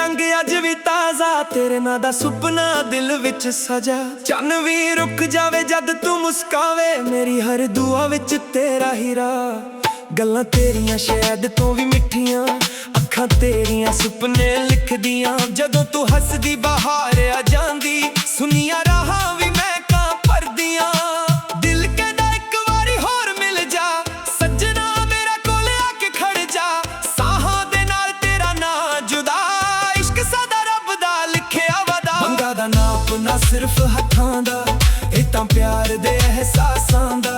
रंग अज भी ताजा, तेरे नां दा सुपना दिल विच सजा। चन्न भी रुक जावे जद तू मुस्कावे, मेरी हर दुआ विच तेरा हीरा। गल्लां तेरियां शायद तो भी मिठियां, अखां तेरियां सुपने लिखदियां। जदों तू हसदी बहार आ जांदी, सुनिया राहां भी मैं कां भरदियां। दिल कहदा इक वारी होर मिल जा, सजना मेरा कोल आके खड़ जा। साहां दे नाल तेरा नां जुदा, इश्क सदा रब दा लिखिया वादा। मंगा दा नाप ना सिर्फ हत्थां दा, इह तां प्यार दे एहसासां दा।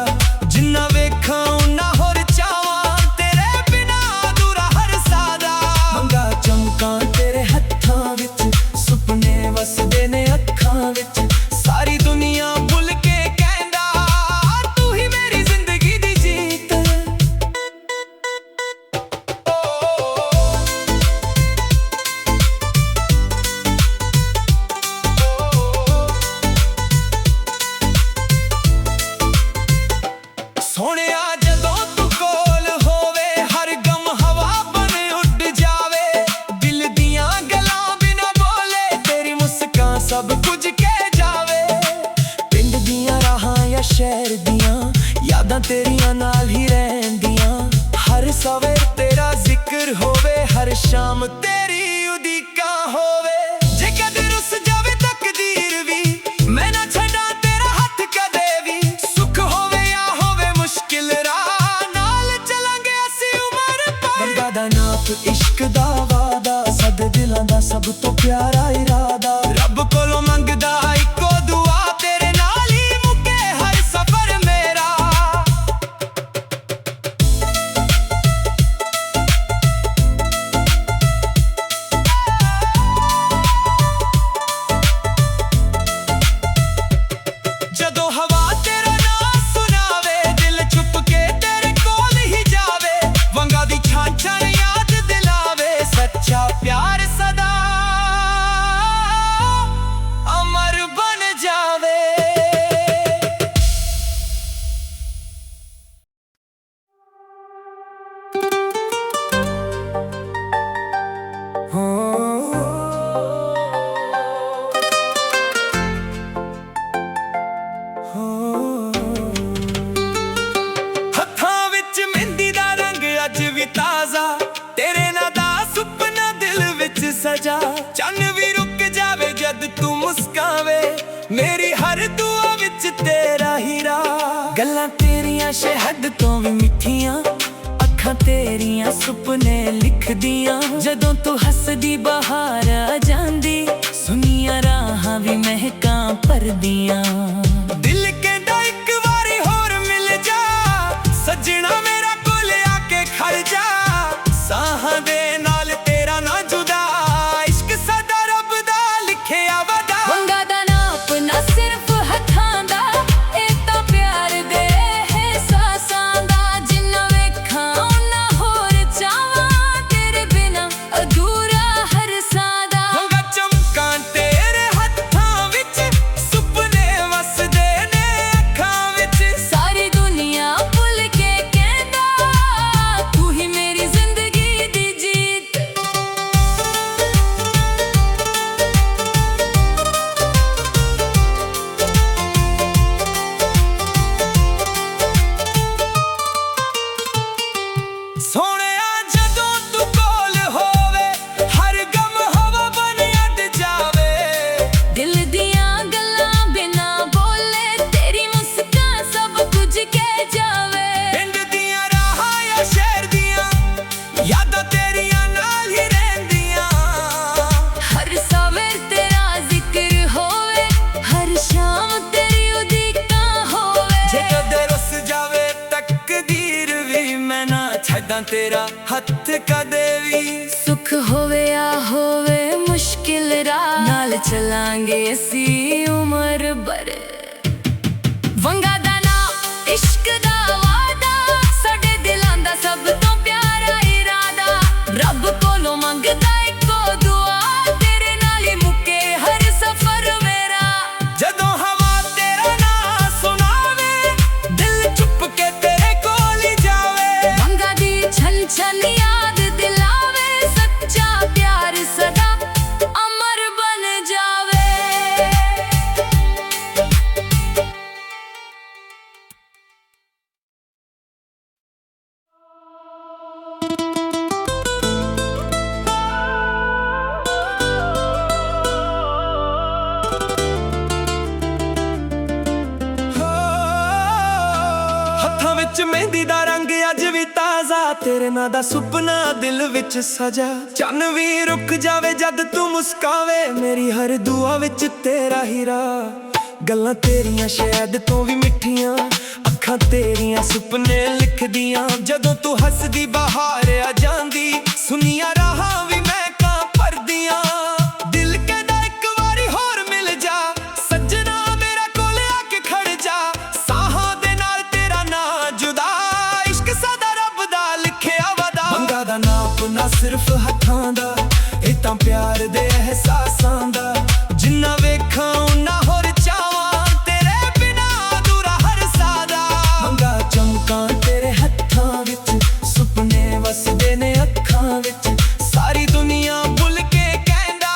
जिन्ना वेखां उन्ना होर चावां, तेरे बिना अधूरा हर सादा। मंगा चमकां तेरे हत्थां विच, सुपने वसदे ने अखां विच। सारी दुनिया भुल के कहंदा, तू ही मेरी जिंदगी दी जीत। सोहणिया जदों तू कोल होवे, हर गम हवा बन उड़ जावे। दिल दियां गल्लां बिना बोले, तेरी मुस्कान सब कुछ कह जावे। पिंड दियां राहां या शहर दियां यादां तेरियां नाल ही रहंदियां। हर सवेर तेरा जिक्र होवे, हर शाम तेरी उदीका होवे। जे कदे रुस जावे तकदीर भी, मैं ना छड्डां तेरा हथ कदे भी। सुख होवे या होवे मुश्किल राह, नाल चलांगे असीं उमर भर। मंगा दा नाप इश्क दा वादा, साडे दिलां दा सब तो प्यारा इरादा। रब कोलों मंगदा इक्को दुआ, तेरे नाल ही मुके हर सफर मेरा। जदों हवा तेरा नां सुनावे, दिल चुप के तेरे कोल ही जावे। वंगा दी छाछन याद दिलावे, सच्चा प्यार सदा अमर बन जावे। हत्थां विच मेहंदी दा रंग अज भी ताजा, तेरे नां दा सुपना दिल विच सजा। चन्न भी रुक जावे जद तू मुस्कावे, मेरी हर दुआ विच तेरा हीरा। गल्लां तेरियां शहद तो भी मिठियां, अखां तेरियां सुपने लिखदियां। जदों तू हसदी बहार आ जांदी, सुनिया राहां भी महकां भरदियां। दिल कहदा इक वारी होर मिल जा, सजना मेरा कोल आके खड़ जा। साहां दे नाल तेरा ना जुदा, इश्क सदा रब दा लिखिया वादा। मंगा दा नाप ना सिर्फ हत्थां दा, इह तां प्यार दे एहसासां दा। जिन्ना वेखां उन्ना होर चावां, तेरे बिना अधूरा हर सादा। मंगा चमकां तेरे हत्थां विच, सुपने वसदे ने अखां विच। सारी दुनिया भुल के कहंदा, तू ही मेरी जिंदगी दी जीत। सोहणिया जदों तू कोल होवे, हर गम हवा बन उड़ जावे। दिल दियां गल्लां बिना बोले, तेरी मुस्कान सब कुछ कह जावे। पिंड दियां राहां या शहर दियां यादां तेरियां नाल ही रहंदियां। हर सवेर तेरा जिक्र होवे, हर शाम तेरी उदीका होवे। जे कदे रुस जावे तकदीर भी, मैं ना छड्डां तेरा हथ कदे भी। सुख होवे या होवे मुश्किल राह, नाल चलांगे असीं उमर भर। वंगा दा नां इश्क दा वादा, साडे दिलां दा सब तो प्यारा इरादा। रब कोलों मंगदा इक्को दुआ, तेरे नाल ही मुके हर सफर मेरा। जदों हवा तेरा नां सुनावे, दिल चुप के तेरे कोल ही जावे। मंगा दी छन छन याद दिलावे, सच्चा प्यार सदा ਤੇਰੇ ਨਾਂ ਦਾ ਸੁਪਨਾ ਦਿਲ ਵਿੱਚ ਸਜਾ। ਚੰਨ ਵੀ ਰੁਕ ਜਾਵੇ ਜਦ ਤੂੰ ਮੁਸਕਾਵੇ, ਮੇਰੀ ਹਰ ਦੁਆ ਵਿੱਚ ਤੇਰਾ ਹੀਰਾ। ਗੱਲਾਂ ਤੇਰੀਆਂ ਸ਼ਾਇਦ ਤੋਂ ਵੀ ਮਿੱਠੀਆਂ, ਅੱਖਾਂ ਤੇਰੀਆਂ ਸੁਪਨੇ ਲਿਖਦੀਆਂ। ਜਦੋਂ ਤੂੰ ਹੱਸਦੀ ਬਾਹਰ ਆ ਜਾਂਦੀ, ਸੁਨੀਆਂ ਰਾਹਾਂ ਵੀ ਮੈਂ ਕਾਂ ਭਰਦੀਆਂ। ਦਿਲ ਕਹਿੰਦਾ ਇੱਕ ਵਾਰੀ ਹੋਰ ਮਿਲ ਜਾ, ਸੱਜਣਾ ਮੇਰਾ ਕੋਲ ਆ ਕੇ ਖੜ ਜਾ। ਸਾਹਾਂ ਦੇ ਨਾਲ ਤੇਰਾ ਨਾਂ ਜੁਦਾ, ਇਸ਼ਕ ਸਦਾ ਰੱਬ ਦਾ ਲਿਖਿਆ ਵਾਦਾ। ਮੰਗਾਂ ਦਾ ਨਾਪ ਨਾ ਸਿਰਫ ਹੱਥਾਂ ਦਾ, ਇਹ ਤਾਂ ਪਿਆਰ ਦੇ ਅਹਿਸਾਸਾਂ ਦਾ। ਜਿੰਨਾ ਵੇਖਾਂ ਉਨਾ ਹੋਰ ਚਾਵਾਂ, ਤੇਰੇ ਬਿਨਾ ਅਧੂਰਾ ਹਰ ਸਾਦਾ। ਮੰਗਾਂ ਚਮਕਾਂ ਤੇਰੇ ਹੱਥਾਂ ਵਿੱਚ, ਸੁਪਨੇ ਵਸਦੇ ਨੇ ਅੱਖਾਂ ਵਿੱਚ। ਸਾਰੀ ਦੁਨੀਆ ਭੁੱਲ ਕੇ ਕਹਿੰਦਾ,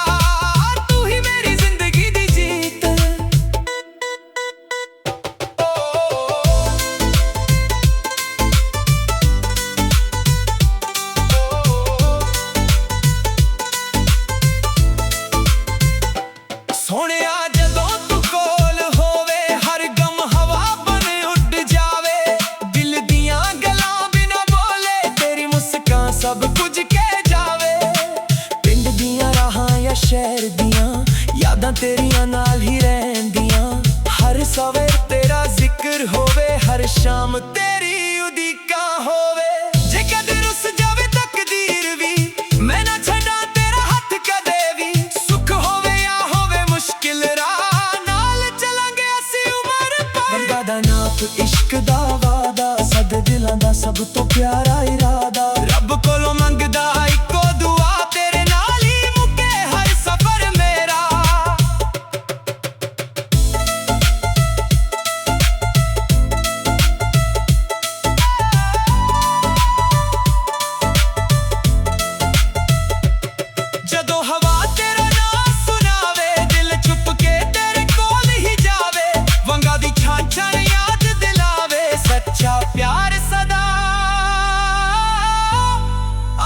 ਤੂੰ ਹੀ ਮੇਰੀ ਜ਼ਿੰਦਗੀ ਦੀ ਜੀਤ। ਸੋਹਣਿਆ ਜਦੋਂ ਤੂੰ ਕੋਲ ਹੋਵੇ, ਹਰ ਗਮ ਹਵਾ ਬਣ ਉੱਡ ਜਾਵੇ। ਦਿਲ ਦੀਆਂ ਗੱਲਾਂ ਬਿਨਾਂ ਬੋਲੇ, ਤੇਰੀ ਮੁਸਕਾਨ ਸਭ ਕੁਝ ਕਹਿ ਜਾਵੇ। ਪਿੰਡ ਦੀਆਂ ਰਾਹਾਂ ਜਾਂ ਸ਼ਹਿਰ ਦੀਆਂ ਯਾਦਾਂ ਤੇਰੀਆਂ ਨਾਲ ਹੀ ਰਹਿੰਦੀਆਂ। ਹਰ ਸਵੇਰ ਤੇਰਾ ਜ਼ਿਕਰ ਹੋਵੇ, ਹਰ ਸ਼ਾਮ ਤੇਰੀ ਉਡੀਕਾਂ ਹੋਵੇ। ਜੇ ਕਦੇ ਰੁੱਸ ਜਾਵੇ ਤਕਦੀਰ ਵੀ, ਮੈਂ ਨਾ ਛੱਡਾਂ ਤੇਰਾ ਹੱਥ ਕਦੇ ਵੀ। ਸੁੱਖ ਹੋਵੇ ਜਾਂ ਹੋਵੇ ਮੁਸ਼ਕਿਲ ਰਾਹ, ਨਾਲ ਚੱਲਾਂਗੇ ਅਸੀਂ ਉਮਰ ਭਰ। ਮੰਗਾਂ ਦਾ ਨਾਪ ਇਸ਼ਕ ਦਾ ਵਾਦਾ, ਸਾਡੇ ਦਿਲਾਂ ਦਾ ਸਭ ਤੋਂ ਪਿਆਰਾ ਇਰਾਦਾ। ਰੱਬ ਕੋਲੋਂ ਮੰਗਦਾ ਇੱਕੋ ਦੁਆ, ਤੇਰੇ ਨਾਲ ਹੀ ਮੁੱਕੇ ਹਰ ਸਫ਼ਰ ਮੇਰਾ। ਜਦੋਂ ਹਵਾ ਤੇਰਾ ਨਾਂ ਸੁਣਾਵੇ, ਦਿਲ ਚੁੱਪ ਕੇ ਤੇਰੇ ਕੋਲ ਹੀ ਜਾਵੇ। ਵੰਗਾਂ ਦੀ ਛਾਂ ਛਾਂ ਯਾਦ ਦਿਲਾਵੇ, ਸੱਚਾ ਪਿਆਰ ਸਦਾ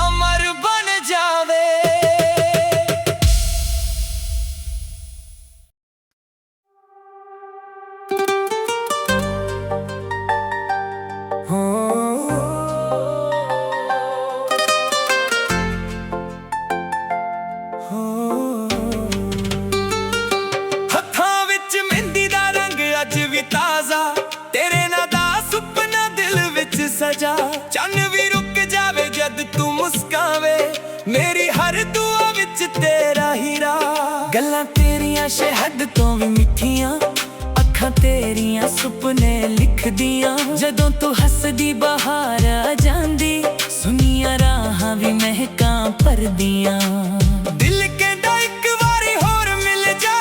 ਅਮਰ ਬਣ ਜਾਵੇ। ਹੱਥਾਂ ਵਿੱਚ ਮਹਿੰਦੀ ਦਾ ਰੰਗ ਅੱਜ ਵੀ ਤਾਜ਼ਾ, ਤੇਰੇ ਨਾਂ ਦਾ ਸੁਪਨਾ ਦਿਲ ਵਿੱਚ ਸਜਾ। ਚੰਨ ਵੀ ਰੁਕ ਜਾਵੇ ਜਦ ਤੂੰ ਮੁਸਕਾਵੇ, ਮੇਰੀ ਹਰ ਦੁਆ ਵਿੱਚ ਤੇਰਾ ਹੀਰਾ। ਗੱਲਾਂ ਤੇਰੀਆਂ ਸ਼ਹਿਦ ਤੋਂ ਵੀ ਮਿੱਠੀਆਂ, ਅੱਖਾਂ ਤੇਰੀਆਂ ਸੁਪਨੇ ਲਿਖਦੀਆਂ। ਜਦੋਂ ਤੂੰ ਹੱਸਦੀ ਬਾਹਰ ਆ ਜਾਂਦੀ, ਸੁਨੀਆਂ ਰਾਹਾਂ ਵੀ ਮਹਿਕਾਂ ਭਰਦੀਆਂ। ਦਿਲ ਕਹਿੰਦਾ ਇੱਕ ਵਾਰੀ ਹੋਰ ਮਿਲ ਜਾ,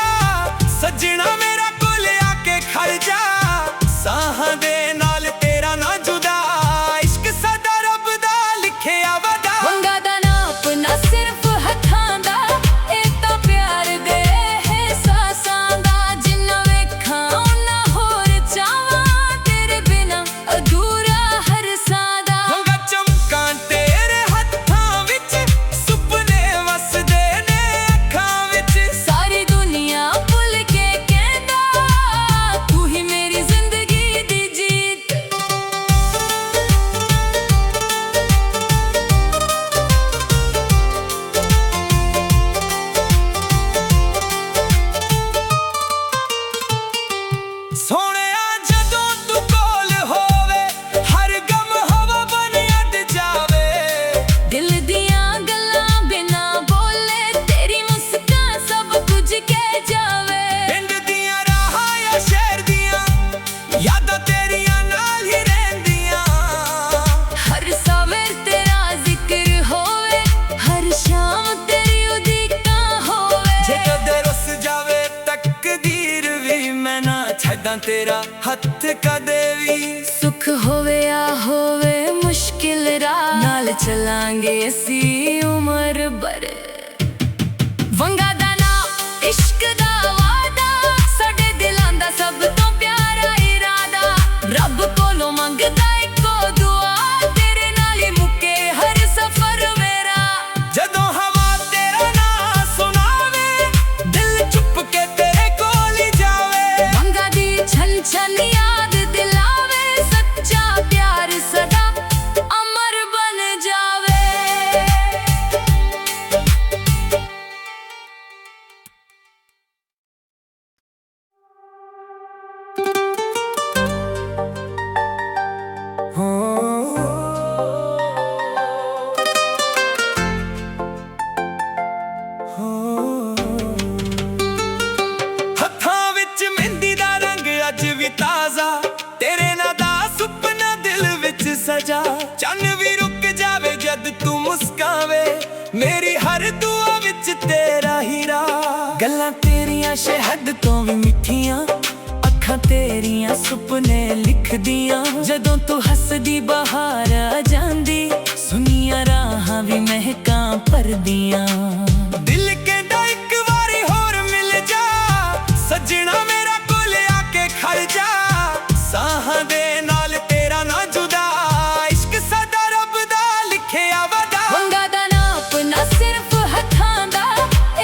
ਸੱਜਣਾ ਮੇਰਾ ਕੋਲ ਆ ਕੇ ਖੜ ਜਾ। ਸਾਹਾਂ ਦੇ ਨਾਲ ਤੇਰਾ ਨਾ ਜੁਦਾ, ਇਸ਼ਕ ਸਦਾ ਰੱਬ ਦਾ ਲਿਖਿਆ ਵਾਦਾ। ਮੰਗਾਂ ਦਾ ਨਾਪ ਨਾ ਸਿਰਫ ਹੱਥਾਂ ਦਾ, ਇਹ ਤਾਂ ਪਿਆਰ ਦੇ ਅਹਿਸਾਸਾਂ ਦਾ। ਜਿੰਨਾ ਵੇਖਾਂ ਉਨਾ ਹੋਰ ਚਾਵਾਂ, ਤੇਰੇ ਬਿਨਾ ਅਧੂਰਾ ਹਰ ਸਾਦਾ। ਮੰਗਾਂ ਚਮਕਾਂ ਤੇਰੇ ਹੱਥਾਂ ਵਿੱਚ, ਸੁਪਨੇ ਵਸਦੇ ਨੇ ਅੱਖਾਂ ਵਿੱਚ। ਸਾਰੀ ਦੁਨੀਆ ਭੁੱਲ ਕੇ ਕਹਿੰਦਾ, ਤੂੰ ਹੀ ਮੇਰੀ ਜ਼ਿੰਦਗੀ ਦੀ ਜੀਤ। ਸੋਹਣਿਆ ਜਦੋਂ ਤੂੰ ਕੋਲ ਹੋਵੇ, ਹਰ ਗਮ ਹਵਾ ਬਣ ਉੱਡ ਜਾਵੇ। ਦਿਲ ਦੀਆਂ ਗੱਲਾਂ ਬਿਨਾਂ ਬੋਲੇ, ਤੇਰੀ ਮੁਸਕਾਨ ਸਭ ਕੁਝ ਕਹਿ ਜਾਵੇ। ਪਿੰਡ ਦੀਆਂ ਰਾਹਾਂ ਜਾਂ ਸ਼ਹਿਰ ਦੀਆਂ ਯਾਦਾਂ ਤੇਰੀਆਂ ਨਾਲ ਹੀ ਰਹਿੰਦੀਆਂ। ਹਰ ਸਵੇਰ ਤੇਰਾ ਜ਼ਿਕਰ ਹੋਵੇ, ਹਰ ਸ਼ਾਮ ਤੇਰੀ ਉਡੀਕਾਂ ਹੋਵੇ। ਜੇ ਕਦੇ ਰੁੱਸ ਜਾਵੇ ਤਕਦੀਰ ਵੀ, ਮੈਂ ਨਾ ਛੱਡਾਂ ਤੇਰਾ ਹੱਥ ਕਦੇ ਵੀ। ਸੁੱਖ ਹੋਵੇ ਜਾਂ ਹੋਵੇ ਮੁਸ਼ਕਿਲ ਰਾਹ, ਨਾਲ ਚੱਲਾਂਗੇ ਅਸੀਂ ਉਮਰ ਭਰ। ਵੰਗਾਂ ਦਾ ਨਾਂ ਇਸ਼ਕ ਦਾ ਵਾਦਾ, ਸਾਡੇ ਦਿਲਾਂ ਦਾ ਸਭ ਤੋਂ ਪਿਆਰਾ ਇਰਾਦਾ। ਰੱਬ ਕੋਲੋਂ ਮੰਗਦਾ ਇੱਕੋ ਦੁਆ, ਤੇਰੇ ਨਾਲ ਹੀ ਮੁੱਕੇ ਹਰ ਸਫ਼ਰ ਮੇਰਾ। ਜਦੋਂ ਹਵਾ ਤੇਰਾ ਨਾਂ ਸੁਣਾਵੇ, ਦਿਲ ਚੁੱਪ ਕੇ ਤੇਰੇ ਕੋਲ ਹੀ ਜਾਵੇ। ਮੰਗਾਂ ਦੀ ਛਨ ਛਨ ਯਾਦ ਦਿਲਾਵੇ, ਸੱਚਾ ਪਿਆਰ ਸਦਾ ਅਮਰ ਬਣ तेरा हीरा। गल्लां तेरियां शहद तो भी मिठियां, अखां तेरियां सुपने लिखदियां। जदों तू हसदी बहार आ जांदी, सुनिया राहां भी महकां भरदियां। दिल कहदा इक वारी होर मिल जा, सजना मेरा कोल आके खड़ जा। साहां दे नाल तेरा ना जुदा, इश्क साडा रब दा लिखिया वादा। वंगा दा नाप ना सिर्फ हत्थां दा,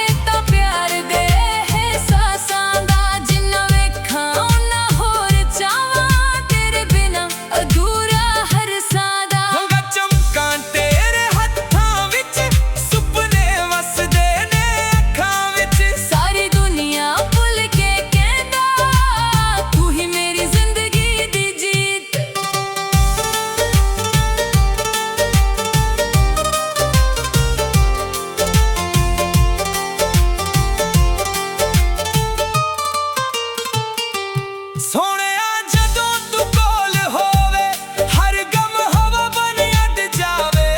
इह तां प्यार दे एहसासां दा। जिन्ना वेखां उन्ना होर चाहां, तेरे बिना अधूरा हर सादा। वंगा चमकां तेरे हत्थां विच, सुपने वसदे ने अखां विच। सारी दुनिया भुल के कहंदा, तू ही मेरी जिंदगी दी जीत। सोहणिया जदों तू कोल होवे, हर गम हवा बन अड जावे।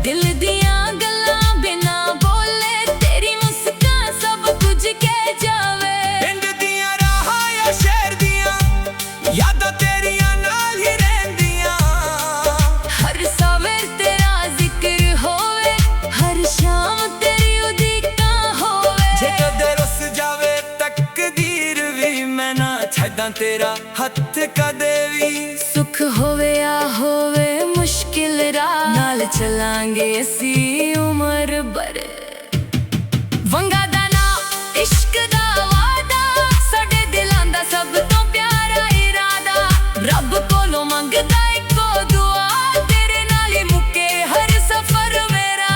दिल दियां गल्लां बिना बोले, तेरी मुस्कान सब कुछ कह जावे। पिंड दियां राहां या शहर दियां, यादां तेरियां नाल ही रहिंदियां। हर सवेर तेरा जिक्र होवे, हर शाम तेरी उदीकां होवे। जे कदे रुस जावे तकदीर भी, मैं ना छड्डां तेरा हत्थ कदे भी। सुख होवे या होवे मुश्किल राह, नाल चलांगे असी उमर भर। वंगा दा ना इश्क दा वादा, साडे दिलां दा सब तो प्यारा इरादा। रब कोलों मंगदा इक्को दुआ, तेरे नाल ही मुके हर सफर मेरा।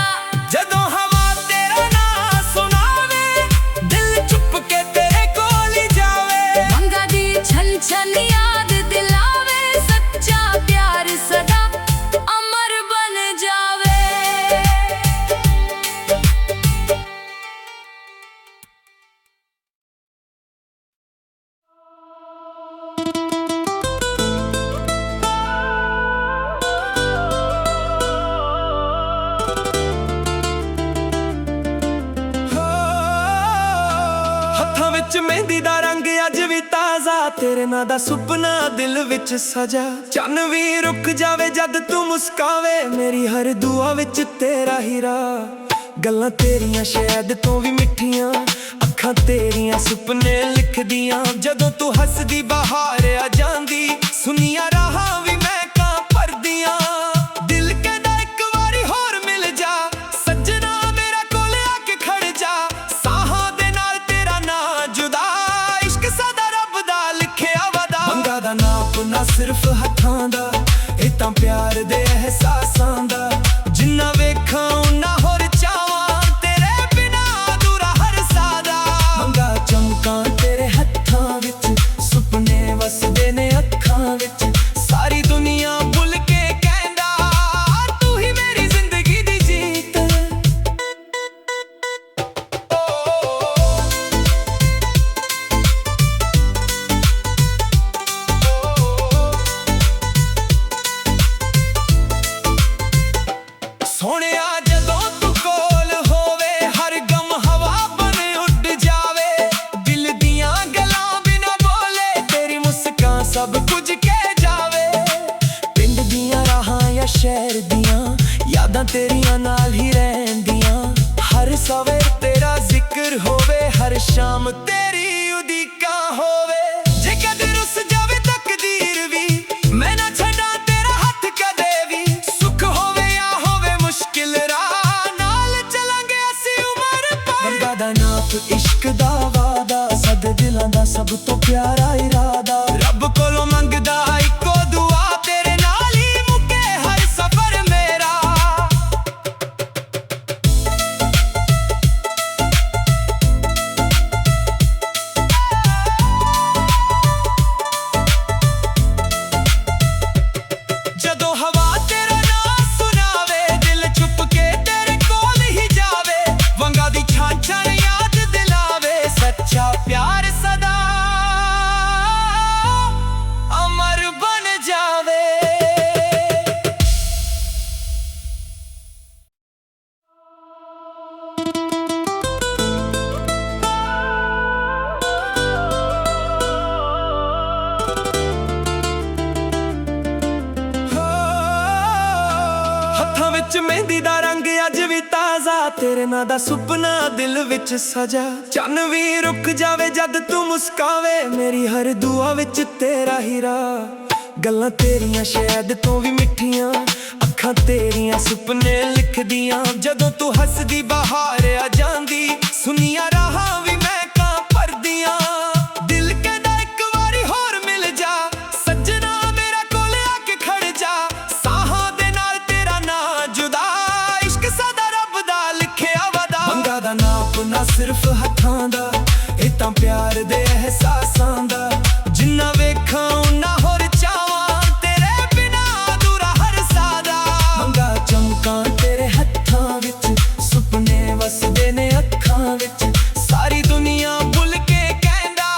जदों हवा तेरा ना सुनावे, दिल चुप के तेरे कोल ही जावे। वंगा दी छन छन याद दिलावे, सच्चा प्यार सदा अमर बन जावे। हत्थां विच मेहंदी दा रंग अज भी ताज़ा, तेरे नां दा सुपना दिल विच सजा। चन्न भी रुक जावे जद तू मुस्कावे, मेरी हर दुआ विच तेरा हीरा। गल्लां तेरियां शहद तो भी मिठियां, अखां तेरियां सुपने लिखदियां। जदों तू हसदी बहार आ जांदी, सुनिया राहां भी महकां भरदियां। दिल कहदा इक वारी होर मिल जा, सजना मेरा कोल आके खड़ जा। साहां दे नाल तेरा ना जुदा, इश्क साडा रब दा लिखिया वादा। वंगा दा नाप ना सिर्फ हत्थां दा, इह तां प्यार दे एहसासां दा। जिन्ना वेखां उन्ना होर चाहां, तेरे बिना अधूरा हर सादा। वंगा चमकां तेरे हत्थां विच, सुपने वसदे ने अखां विच। सारी दुनिया भुल के कहंदा, तू ही मेरी जिंदगी दी जीत। सोहणिया जदों तू कोल होवे, हर गम हवा बन उड जावे। दिल दियां गल्लां बिना बोले, तेरी मुस्कान सब कुछ कह जावे। पिंड दियां राहां या शहर दियां, यादां तेरियां नाल ही रहिंदियां। हर सवेर तेरा जिक्र होवे, हर शाम तेरी उदीकां होवे। जे कदे रुस जावे तकदीर भी, मैं ना छड्डां तेरा हत्थ कदे भी। सुख होवे या होवे मुश्किल राह, नाल चलांगे असी उमर भर। वंगा दा नाप इश्क दा वादा, साडे दिलां दा सब तो प्यारा इरादा। रब कोलों मंगदा इक्को दुआ, तेरे नाल ही मुके हर सफर मेरा। जदों हवा तेरा ना सुनावे, दिल चुप के तेरे कोल ही जावे। वंगा दी छान छान याद दिलावे, सच्चा प्यार सदा अमर बन ਵਿੱਚ ਮਹਿੰਦੀ ਦਾ ਰੰਗ ਅੱਜ ਵੀ ਤਾਜ਼ਾ, ਤੇਰੇ ਨਾਂ ਦਾ ਸੁਪਨਾ ਦਿਲ ਵਿੱਚ ਸਜਾ। ਚੰਨ ਵੀ ਰੁਕ ਜਾਵੇ ਜਦ ਤੂੰ ਮੁਸਕਾਵੇ, ਮੇਰੀ ਹਰ ਦੁਆ ਵਿੱਚ ਤੇਰਾ ਹੀਰਾ। ਗੱਲਾਂ ਤੇਰੀਆਂ ਸ਼ਾਇਦ ਤੋਂ ਵੀ ਮਿੱਠੀਆਂ, ਅੱਖਾਂ ਤੇਰੀਆਂ ਸੁਪਨੇ ਲਿਖਦੀਆਂ। ਜਦੋਂ ਤੂੰ ਹੱਸਦੀ ਬਾਹਰ ਆ ਜਾਂਦੀ, ਸੁਨੀਆਂ ਰਾਹਾਂ ਵੀ ਮੈਂ ਕਾਂ ਭਰਦੀਆਂ। ਦਿਲ ਕਹਿੰਦਾ ਇੱਕ ਵਾਰੀ ਹੋਰ ਮਿਲ ਜਾ, ਸੱਜਣਾ ਮੇਰਾ ਕੋਲ ਆ ਕੇ ਖੜ ਜਾ। ਸਾਹਾਂ ਦੇ ਨਾਲ ਤੇਰਾ ਨਾਂ ਜੁਦਾ, ਇਸ਼ਕ ਸਦਾ ਰੱਬ ਦਾ ਲਿਖਿਆ ਵਾਦਾ। ਮੰਗਾਂ ਦਾ ਨਾਪ ਨਾ ਸਿਰਫ ਹੱਥਾਂ ਦਾ, ਇਹ ਤਾਂ ਪਿਆਰ ਦੇ ਅਹਿਸਾਸਾਂ ਦਾ। ਜਿੰਨਾ ਵੇਖਾਂ ਉਨਾ ਹੋਰ ਚਾਵਾਂ, ਤੇਰੇ ਬਿਨਾ ਅਧੂਰਾ ਹਰ ਸਾਦਾ। ਮੰਗਾਂ ਚਮਕਾਂ ਤੇਰੇ ਹੱਥਾਂ ਵਿੱਚ, ਸੁਪਨੇ ਵਸਦੇ ਨੇ ਅੱਖਾਂ ਵਿੱਚ। ਸਾਰੀ ਦੁਨੀਆ ਭੁੱਲ ਕੇ ਕਹਿੰਦਾ,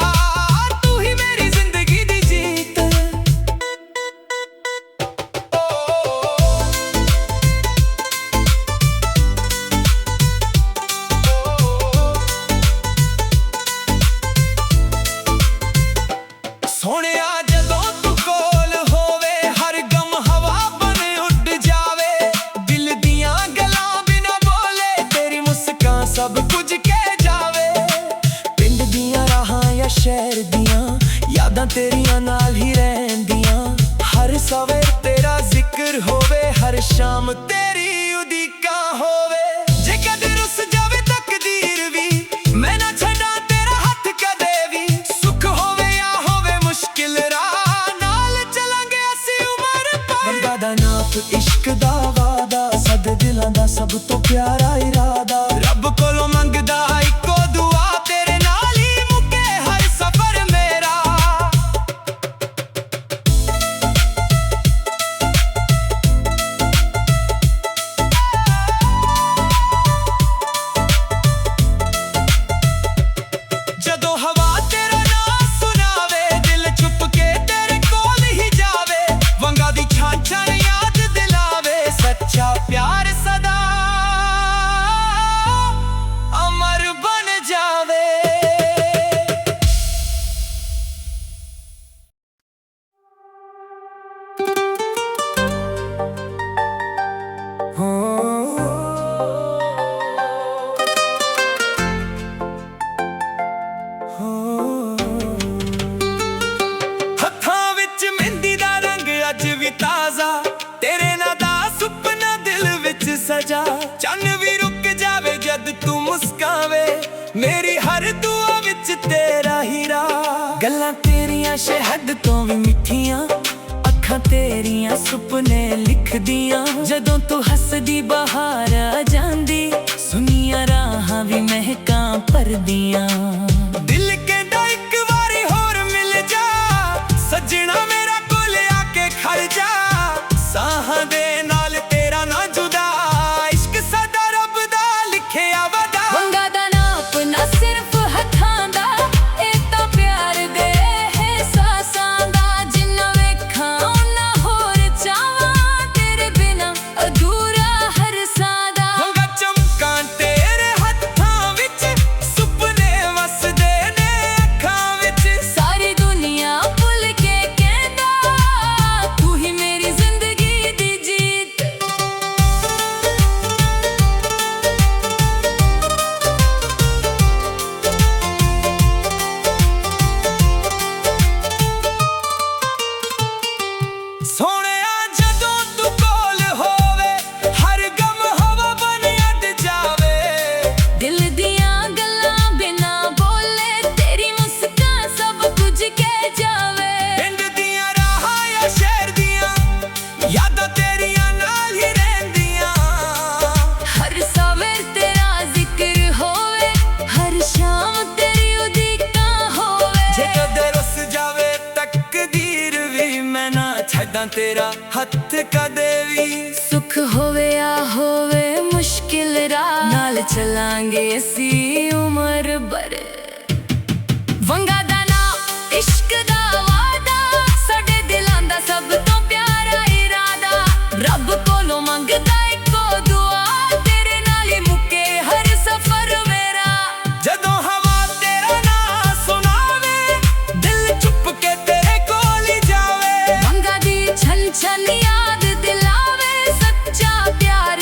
ਤੂੰ ਹੀ ਮੇਰੀ ਜ਼ਿੰਦਗੀ ਦੀ ਜੀਤ। ਸੋਹਣਿਆ ਜਦੋਂ ਤੂੰ ਕੋਲ ਹੋਵੇ, ਹਰ ਗਮ ਹਵਾ ਬਣ ਉੱਡ ਜਾਵੇ। ਦਿਲ ਦੀਆਂ ਗੱਲਾਂ ਬਿਨਾ ਬੋਲੇ, ਤੇਰੀ ਮੁਸਕਾਨ ਸਭ ਕੁਝ ਕਹਿ ਜਾਵੇ। ਪਿੰਡ ਦੀਆਂ ਰਾਹਾਂ ਜਾਂ ਸ਼ਹਿਰ ਦੀਆਂ ਯਾਦਾਂ ਤੇਰੀਆਂ ਨਾਲ ਹੀ ਰਹਿੰਦੀਆਂ। ਹਰ ਸਵੇਰ ਤੇਰਾ ਜ਼ਿਕਰ ਹੋਵੇ, ਹਰ ਸ਼ਾਮ ਤੇਰੀ ਉਡੀਕਾਂ ਹੋਵੇ। ਜੇ ਕਦੇ ਰੁੱਸ ਜਾਵੇ ਤਕਦੀਰ ਵੀ, ਮੈਂ ਨਾ ਛੱਡਾਂ ਤੇਰਾ ਹੱਥ ਕਦੇ ਵੀ। ਸੁੱਖ ਹੋਵੇ ਜਾਂ ਹੋਵੇ ਮੁਸ਼ਕਿਲ ਰਾਹ, ਨਾਲ ਚੱਲਾਂਗੇ ਅਸੀਂ ਉਮਰ ਭਰ। ਬੰਦਾ ਦਾ ਨਾਪ ਇਸ਼ਕ ਦਾ ਵਾਦਾ, ਸਾਡੇ ਦਿਲਾਂ ਦਾ ਸਭ ਤੋਂ ਪਿਆਰਾ ਇਰਾਦਾ। ਰੱਬ ਕੋਲੋਂ ਮੰਗਦਾ ਇੱਕੋ ਦੁਆ, ਤੇਰੇ ਨਾਲ ਹੀ ਮੁੱਕੇ ਹਰ ਸਫ਼ਰ ਮੇਰਾ। ਜਦੋਂ ਹਵਾ ਤੇਰਾ ਨਾਂ ਸੁਣਾਵੇ, ਦਿਲ ਚੁੱਪ ਕੇ ਤੇਰੇ ਕੋਲ ਹੀ ਜਾਵੇ। ਵੰਗਾਂ ਦੀ ਛਾਂ ਛਾਂ ਯਾਦ ਦਿਲਾਵੇ, ਸੱਚਾ ਪਿਆਰ ਸਦਾ ਅਮਰ ਬਣ ਜਾਵੇ। ਹੱਥਾਂ ਵਿੱਚ ਮਹਿੰਦੀ ਦਾ ਰੰਗ ਅੱਜ ਵੀ ਤਾਜ਼ਾ, ਤੇਰੇ ਨਾਂ ਦਾ ਸੁਪਨਾ ਦਿਲ ਵਿੱਚ ਸਜਾ। ਚੰਨ ਵੀ ਰੁਕ ਜਾਵੇ ਜਦ ਤੂੰ ਮੁਸਕਾਵੇ, ਮੇਰੀ ਹਰ ਦੁਆ ਵਿੱਚ ਤੇਰਾ ਹੀਰਾ। ਗੱਲਾਂ ਤੇਰੀਆਂ ਸ਼ਹਿਦ ਤੋਂ ਵੀ ਮਿੱਠੀਆਂ, ਅੱਖਾਂ ਤੇਰੀਆਂ ਸੁਪਨੇ ਲਿਖਦੀਆਂ। ਜਦੋਂ ਤੂੰ ਹੱਸਦੀ ਬਾਹਰ ਆ ਜਾਂਦੀ, ਸੁਨੀਆਂ ਰਾਹਾਂ ਵੀ ਮਹਿਕਾਂ ਭਰਦੀਆਂ। ਦਿਲ ਕਹਿੰਦਾ ਇੱਕ ਵਾਰੀ ਹੋਰ ਮਿਲ ਜਾ, ਸੱਜਣਾ ਮੇਰਾ ਕੋਲ ਆ ਕੇ ਖੜ ਜਾ। ਸਾਹਾਂ ਦੇ ਨਾਲ ਤੇਰਾ ਨਾਂ ਜੁਦਾ, ਇਸ਼ਕ ਸਦਾ ਰੱਬ ਦਾ ਲਿਖਿਆ ਵਾਦਾ। ਮੰਗਾਂ ਦਾ ਨਾਪ ਨਾ ਸਿਰਫ ਹੱਥਾਂ ਦਾ, ਇਹ ਤਾਂ ਪਿਆਰ ਦੇ ਅਹਿਸਾਸਾਂ ਦਾ। ਜਿੰਨਾ ਵੇਖਾਂ ਉਨਾ ਹੋਰ ਚਾਵਾਂ, ਤੇਰੇ ਬਿਨਾ ਅਧੂਰਾ ਹਰ ਸਾਦਾ। ਮੰਗਾਂ ਚਮਕਾਂ ਤੇਰੇ ਹੱਥਾਂ ਵਿੱਚ, ਸੁਪਨੇ ਵਸਦੇ ਨੇ ਅੱਖਾਂ ਵਿੱਚ। ਸਾਰੀ ਦੁਨੀਆ ਭੁੱਲ ਕੇ ਕਹਿੰਦਾ, ਤੂੰ ਹੀ ਮੇਰੀ ਜ਼ਿੰਦਗੀ ਦੀ ਜੀਤ। ਸੋਹਣਿਆ ਜਦੋਂ ਤੂੰ ਕੋਲ ਹੋਵੇ, ਹਰ ਗਮ ਹਵਾ ਬਣ ਉੱਡ ਜਾਵੇ। ਦਿਲ ਦੀਆਂ ਗੱਲਾਂ ਬਿਨਾ ਬੋਲੇ, ਤੇਰੀ ਮੁਸਕਾਨ ਸਭ ਕੁਝ ਕਹਿ ਜਾਵੇ। ਪਿੰਡ ਦੀਆਂ ਰਾਹਾਂ ਜਾਂ ਸ਼ਹਿਰ ਦੀਆਂ ਯਾਦਾਂ ਤੇਰੀਆਂ ਨਾਲ ਹੀ ਰਹਿੰਦੀਆਂ। ਹਰ ਸਵੇਰ ਤੇਰਾ ਜ਼ਿਕਰ ਹੋਵੇ, ਹਰ ਸ਼ਾਮ ਤੇਰੀ ਉਡੀਕਾਂ ਹੋਵੇ। ਜੇ ਕਦੇ ਰੁੱਸ ਜਾਵੇ ਤਕਦੀਰ ਵੀ, ਮੈਂ ਨਾ ਛੱਡਾਂ ਤੇਰਾ ਹੱਥ ਕਦੇ ਵੀ। ਸੁੱਖ ਹੋਵੇ ਜਾਂ ਹੋਵੇ ਮੁਸ਼ਕਿਲ ਰਾਹ, ਨਾਲ ਚੱਲਾਂਗੇ ਅਸੀਂ ਉਮਰ ਭਰ। ਵੰਗਾਂ ਦਾ ਨਾਪ ਇਸ਼ਕ ਦਾ ਵਾਦਾ, ਸਾਡੇ ਦਿਲਾਂ ਦਾ ਸਭ ਤੋਂ ਪਿਆਰਾ ਇਰਾਦਾ। ਰੱਬ ਕੋਲੋਂ ਮੰਗਦਾ ਇੱਕੋ ਦੁਆ, ਤੇਰੇ ਨਾਲ ਹੀ ਮੁੱਕੇ ਹਰ ਸਫ਼ਰ ਮੇਰਾ। ਜਦੋਂ ਹਵਾ ਤੇਰਾ ਨਾਂ ਸੁਣਾਵੇ, ਦਿਲ ਚੁੱਪ ਕੇ ਤੇਰੇ ਕੋਲ ਹੀ ਜਾਵੇ। ਵੰਗਾਂ ਦੀ ਛਨ ਛਨ ਯਾਦ ਦਿਲਾਵੇ, ਸੱਚਾ ਪਿਆਰ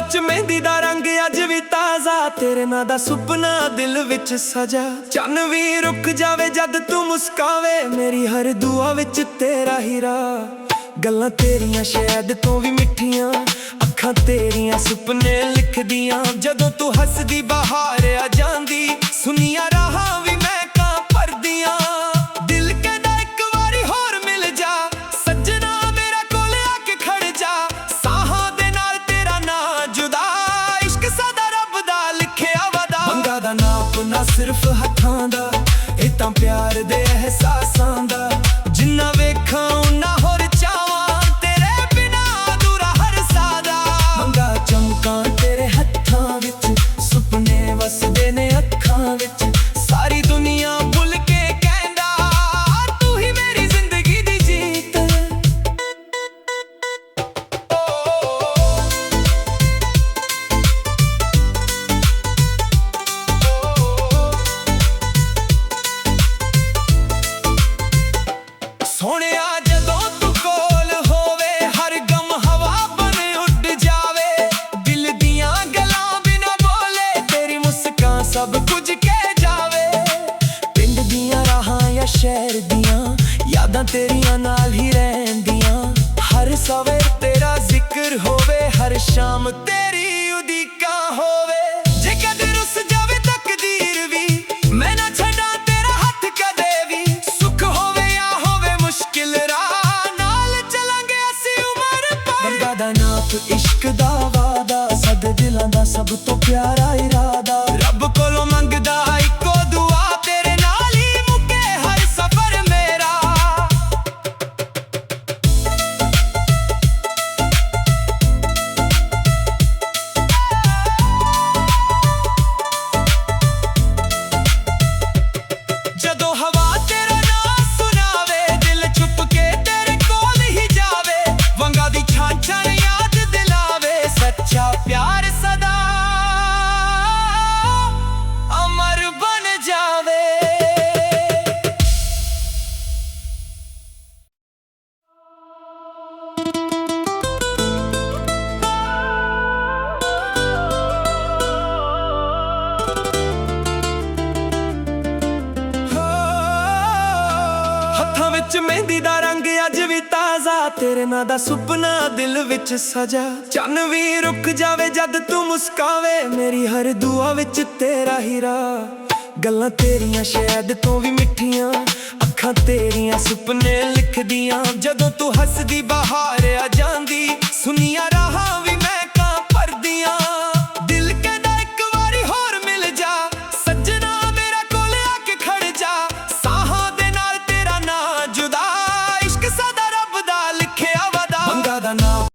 ਵਿੱਚ ਮਹਿੰਦੀ ਦਾ ਰੰਗ ਅੱਜ ਵੀ ਤਾਜ਼ਾ, ਤੇਰੇ ਨਾਂ ਦਾ ਸੁਪਨਾ ਦਿਲ ਵਿੱਚ ਸਜਾ। ਚੰਨ ਵੀ ਰੁਕ ਜਾਵੇ ਜਦ ਤੂੰ ਮੁਸਕਾਵੇ, ਮੇਰੀ ਹਰ ਦੁਆ ਵਿੱਚ ਤੇਰਾ ਹੀਰਾ। ਗੱਲਾਂ ਤੇਰੀਆਂ ਸ਼ਾਇਦ ਤੋਂ ਵੀ ਮਿੱਠੀਆਂ, ਅੱਖਾਂ ਤੇਰੀਆਂ ਸੁਪਨੇ ਲਿਖਦੀਆਂ। ਜਦੋਂ ਤੂੰ ਹੱਸਦੀ ਬਾਹਰ ਆ ਜਾਂਦੀ, ਸੁਨੀਆਂ ਰਾਹਾਂ ਵੀ ਮੈਂ ਕਾਂ ਭਰਦੀਆਂ। ਦਿਲ ਕਹਿੰਦਾ ਇੱਕ ਵਾਰੀ ਹੋਰ ਮਿਲ ਜਾ, ਸੱਜਣਾ ਮੇਰਾ ਕੋਲ ਆ ਕੇ ਖੜ ਜਾ। ਸਾਹਾਂ ਦੇ ਨਾਲ ਤੇਰਾ ਨਾਂ ਜੁਦਾ, ਇਸ਼ਕ ਸਾਡਾ ਰੱਬ ਦਾ ਲਿਖਿਆ ਵਾਦਾ। ਮੰਗਾਂ ਦਾ ਨਾਪ ਨਾ ਸਿਰਫ ਹੱਥਾਂ ਦਾ, ਇਹ ਤਾਂ ਪਿਆਰ ਦੇ ਅਹਿਸਾਸਾਂ ਦਾ। ਜਿੰਨਾ ਵੇਖਾਂ ਉਨਾ ਹੋਰ ਚਾਵਾਂ, ਤੇਰੇ ਬਿਨਾ ਅਧੂਰਾ ਹਰ ਸਾਦਾ। ਮੰਗਾਂ ਚਮਕਾਂ ਤੇਰੇ ਹੱਥਾਂ ਵਿੱਚ, ਸੁਪਨੇ ਵਸਦੇ ਨੇ ਅੱਖਾਂ ਵਿੱਚ। ਸਾਰੀ ਦੁਨੀਆ ਭੁੱਲ ਕੇ ਕਹਿੰਦਾ, ਤੂੰ ਹੀ ਮੇਰੀ ਜ਼ਿੰਦਗੀ ਦੀ ਜੀਤ। ਸੋਹਣਿਆ ਜਦੋਂ ਤੂੰ ਕੋਲ ਹੋਵੇ, ਹਰ ਗਮ ਹਵਾ ਬਣ ਉੱਡ ਜਾਵੇ। ਦਿਲ ਦੀਆਂ ਗੱਲਾਂ ਬਿਨਾਂ ਬੋਲੇ, ਤੇਰੀ ਮੁਸਕਾਨ ਸਭ ਕੁਝ ਕਹਿ ਜਾਵੇ। ਪਿੰਡ ਦੀਆਂ ਰਾਹਾਂ ਜਾਂ ਸ਼ਹਿਰ ਦੀਆਂ ਯਾਦਾਂ ਤੇਰੀਆਂ ਨਾਲ ਹੀ ਰਹਿੰਦੀਆਂ। ਹਰ ਸਵੇਰ ਤੇਰਾ ਜ਼ਿਕਰ ਹੋਵੇ, ਹਰ ਸ਼ਾਮ ਤੇਰੀ ਉਡੀਕਾਂ ਹੋਵੇ। ਜੇ ਕਦੇ ਰੁੱਸ ਜਾਵੇ ਤਕਦੀਰ ਵੀ, ਮੈਂ ਨਾ ਛੱਡਾਂ ਤੇਰਾ ਹੱਥ ਕਦੇ ਵੀ। ਸੁੱਖ ਹੋਵੇ ਜਾਂ ਹੋਵੇ ਮੁਸ਼ਕਿਲ ਰਾਹ, ਨਾਲ ਚੱਲਾਂਗੇ ਅਸੀਂ ਉਮਰ ਭਰ। ਬੰਦਾ ਦਾ ਨਾਪ ਇਸ਼ਕ ਦਾ ਵਾਦਾ, ਸਾਡੇ ਦਿਲਾਂ ਦਾ ਸਭ ਤੋਂ ਪਿਆਰਾ ਇਰਾਦਾ। ਰੱਬ ਕੋਲੋਂ ਮੰਗਦਾ ਇੱਕੋ ਦੁਆ, ਤੇਰੇ ਨਾਲ ਹੀ ਮੁੱਕੇ ਹਰ ਸਫ਼ਰ ਮੇਰਾ। ਜਦੋਂ ਹਵਾ ਤੇਰਾ ਨਾਂ ਸੁਣਾਵੇ, ਦਿਲ ਚੁੱਪ ਕੇ ਤੇਰੇ ਕੋਲ ਹੀ ਜਾਵੇ। ਵੰਗਾਂ ਦੀ ਛਾਂ ਛਾਂ ਯਾਦ ਦਿਲਾਵੇ, ਸੱਚਾ ਪਿਆਰ ਸਦਾ ਅਮਰ ਬਣ ਜਾਵੇ। ਹੱਥਾਂ ਵਿੱਚ ਮਹਿੰਦੀ ਦਾ ਰੰਗ ਅੱਜ ਵੀ ਤਾਜ਼ਾ, ਤੇਰੇ ਨਾਂ ਦਾ ਸੁਪਨਾ ਦਿਲ ਵਿੱਚ ਸਜਾ। ਚੰਨ ਵੀ ਰੁਕ ਜਾਵੇ ਜਦ ਤੂੰ ਮੁਸਕਾਵੇ, ਮੇਰੀ ਹਰ ਦੁਆ ਵਿੱਚ ਤੇਰਾ ਹੀਰਾ। ਗੱਲਾਂ ਤੇਰੀਆਂ ਸ਼ਾਇਦ ਤੋਂ ਵੀ ਮਿੱਠੀਆਂ, ਅੱਖਾਂ ਤੇਰੀਆਂ ਸੁਪਨੇ ਲਿਖਦੀਆਂ। ਜਦੋਂ ਤੂੰ ਹੱਸਦੀ ਬਾਹਰ ਆ ਜਾਂਦੀ, ਸੁਨੀਆਂ ਰਾਹਾਂ ਵੀ ਮੈਂ ਕਾਂ ਭਰਦੀਆਂ। ਦਿਲ ਕਹਿੰਦਾ ਇੱਕ ਵਾਰੀ ਹੋਰ ਮਿਲ ਜਾ, ਸੱਜਣਾ ਮੇਰਾ ਕੋਲ ਆ ਕੇ ਖੜ ਜਾ। ਸਾਹਾਂ ਦੇ ਨਾਲ ਤੇਰਾ ਨਾਂ ਜੁਦਾ, ਇਸ਼ਕ ਸਾਡਾ ਰੱਬ ਦਾ ਲਿਖਿਆ ਵਾਦਾ। ਮੰਗਾਂ ਦਾ ਨਾਪ